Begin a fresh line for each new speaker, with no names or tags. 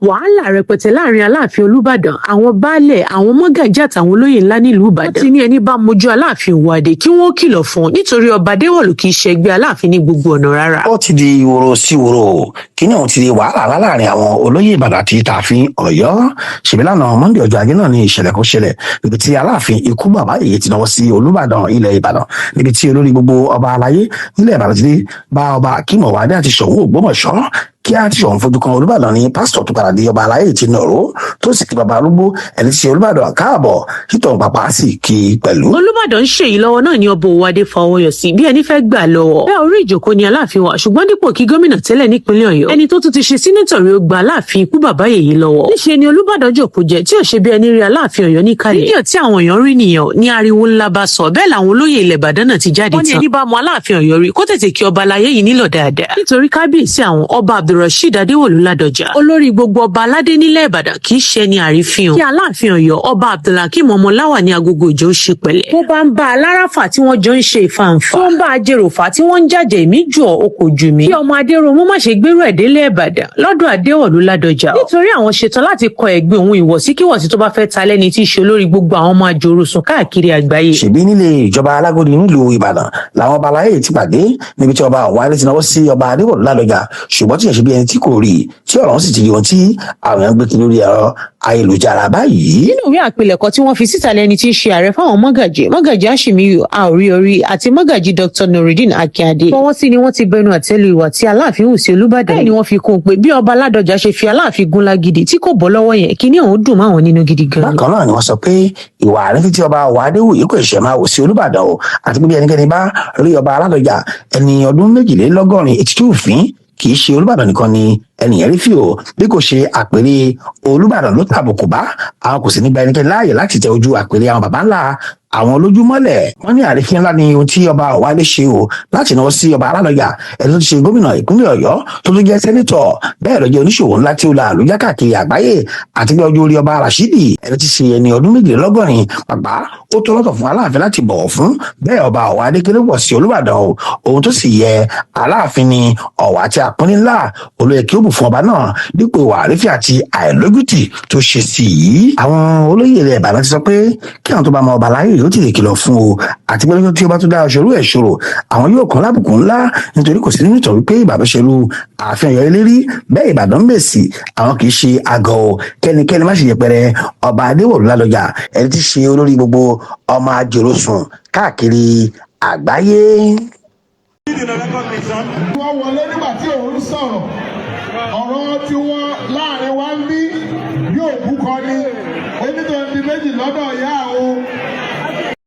wàhálà rẹpẹtẹ láàrin Aláàfin Olúbàdàn, àwọn baálẹ̀, àwọn mọ́gàjí àtàwọn olóyè ńlá nílùú Ìbàdàn. Wọ́n ti ní ẹni bá mojú Aláàfin Ọwọade kí wọ́n kìlọ̀ fún un nítorí ọba Adéwọ̀lú kì í ṣe ẹgbẹ́ Aláàfin ní gbogbo ọ̀nà rárá.
Ó ti di woro sí woro kíní ọ̀hún ti di wàhálà láàrin àwọn olóyè Ìbàdàn àti tààfin Ọ̀yọ́. Ṣèbí lánàá Monday ọjọ́ Ajé náà ní ìṣẹ̀lẹ̀ kan ṣẹlẹ̀ níbi tí Aláàfin ikú bàbá yèyé ti náwó sí Olúbàdàn ilẹ̀ Ìbàdàn, níbi tí olórí gbogbo ọba aláyé nílẹ̀ Ìbàdàn ti dé bá ọba Akeem Ọwọade àti Ṣọ̀ún Ògbómọ̀ṣọ́ kí á ti ṣọ̀hún fojú kan Olúbàdàn ní pásítọ̀ tó padà di ọba aláyé ti nàró tó sì kí baba arúgbó ẹni tí ṣe Olúbàdàn káàbọ̀ títọ̀ pàpà sì kí pẹ̀lú.
Olúbàdàn ń ṣe èyí lọ́wọ́ náà ní Ọba Ọwọade fọwọ́ yọ sí bí ẹni fẹ́ gbà lọ́wọ́. Bẹ́ẹ̀ orí ìjókòó ni Aláàfin wà, ṣùgbọ́n dípò kí gómìnà tẹ́lẹ̀ nípínlẹ̀ Ọ̀yọ́ ẹni tó tún ti ṣe sínátọ̀ rí ó gba Aláàfin ikú bàbá yèyé lọ́wọ́. Níṣe ni Olúbàdàn jókòó jẹ tí ò ṣe bí ẹni rí Aláàfin Ọ̀yọ́ níkàlẹ̀. Fídíò tí àwọn èèyàn rí nìyẹn ní ariwo ńlá bá sọ, bẹ́ẹ̀ làwọn olóyè ilẹ̀ Ìbàdàn náà ti jáde tán. Wọ́n ní ẹni bá mọ Aláàfin Ọ̀yọ́ rí kó tètè kí ọba aláyé yìí nílọ̀ dáadáa. Nítorí kábíyèsí àwọn ọba Abdulrasheed Adéwọ̀lú Ládọjà, olórí gbogbo ọba aládé nílẹ̀ Ìbàdàn, kì í ṣe ẹni àrífín. Kí Aláàfin Ọ̀yọ́ ọba Abdulhakeem ọmọláwà ní agogo ìjọ ṣe pẹ̀lẹ́. Tó bá ń bá aláràfà tí wọ́n jọ ń ṣe ìfàǹfà, tó ń bá ajéròfà tí wọ́n ń jàjẹ́ ìmí jù ọ́ kò jù mí. Kí ọmọ Adéròmú má ṣe gbérú ẹ̀ délé Ìbàdàn lọ́dọ̀ Adéwọ̀lú Ládọjà. Nítorí àwọn ṣetán láti kọ ẹ̀gbin òun ìwọ̀síkíwọ̀sí tó bá fẹ́ ta lẹ́ni tí í ṣe olórí gbogbo àwọn ọmọ àjòròsùn káàkiri àgbáyé.
Ṣèbí nílé ìjọba Alágòdì nílùú Ìbàdàn làwọn ọba aláyé ti pàdé níbi tí ọba Ọwọade ti náwó sí ọba Adéwọ̀lú Ládọjà, ṣùgbọ́n tí ìṣẹ́bí ẹni tí kò rí tí ọ̀rọ̀ sì ti di ohun tí àwọn èèyàn gbé kiri lórí ẹ̀rọ ayélujára báyìí.
Nínú ìwé àpilẹ̀kọ tí wọ́n fi síta lẹ́ni tí í ṣe ààrẹ fáwọn mọ́gàjí Ashimiyu Aori àti mọ́gàjí Dr. Nurudeen Akíade fọwọ́ sí ni wọ́n ti bẹnu àtẹ́lu ìwà tí Aláàfin hù sí Olúbàdàn. Bẹ́ẹ̀ ni wọ́n fi kún un pé bí ọba Ládọjà ṣe fi Aláàfin gún lágídí tí kò bọ́ lọ́wọ́ yẹn kíní ọ̀hún dùn máwọn nínú gidi gan.
Bákan náà ni wọ́n sọ pé ìwà àrífín tí ọba Ọwọade hù yìí kò ṣe máa wò sí Olúbàdàn o, àti pé bí ẹnikẹ́ni bá rí ọba Ládọjà ẹni ọdún 82 òfin kì í ṣe Olúbàdàn nìkan ni ẹnìyẹn rí fi o, bí kò ṣe àpèrè Olúbàdàn ló tàbùkù bá, àwọn kò sì ní gba ẹnikẹ́ni láàyè láti tẹ ojú àpèrè àwọn baba ńlá àwọn olójúmọ́lẹ̀. Wọ́n ní àrífín ńlá ni ohun tí ọba Ọwọade ṣe o láti náwó sí ọba Ládọjà ẹni tó ti ṣe gómìnà ìpínlẹ̀ Ọ̀yọ́ tó tún jẹ́ sẹ́nítọ̀, bẹ́ẹ̀ ló jẹ́ oníṣòwò ńlá tí ó la àlùjá káàkiri àgbáyé, àti pé ọjọ́ orí ọba Rashidi ẹni tí ṣe ẹni ọdún 82 bàbá ó tó lọ́tọ̀ fún Aláàfin láti bọ̀wọ̀ fún. Bẹ́ẹ̀ ọba Ọwọade kéré pọ̀ sí Olúbàdàn o, ohun tó sì yẹ Aláàfin ni ọ̀wọ̀ àti àpọ́nlé ńlá olóyè kí ó bù fún ọba náà dípò ìwà àrífín àti àìlójútì tó ṣe sí i. Àwọn olóyè ilẹ̀ Ìbàdàn ti sọ pé kí àwọn tó bá mọ ọba láyé yóò ti lè kìlọ̀ fún o, àti pé tí ó bá tó dá ọṣọrú ẹ̀ ṣòro àwọn yóò kàn lábùkù ńlá, nítorí kò sí nínú ìtàn wípé Ìbàdàn ṣerú ààfin Ọ̀yọ́ eléré bẹ́ẹ̀ Ìbàdàn mèsì àwọn kì í ṣe àgọ́ o, kẹ́nikẹ́ni má ṣe yẹpẹrẹ ọba Adéwọ̀lú Ládọjà ẹni tí ṣe olórí gbogbo ọmọ àjòròsùn káàkiri àgbáyé.
Wọ́n wọlé nígbà tí òun sọ̀rọ̀ ọ̀rọ̀ tí wọ́n láàrin wá ń bí yóò bú kọ ní onítọ̀ọ́dún méjì lọ́dọ̀ ìyá àwọn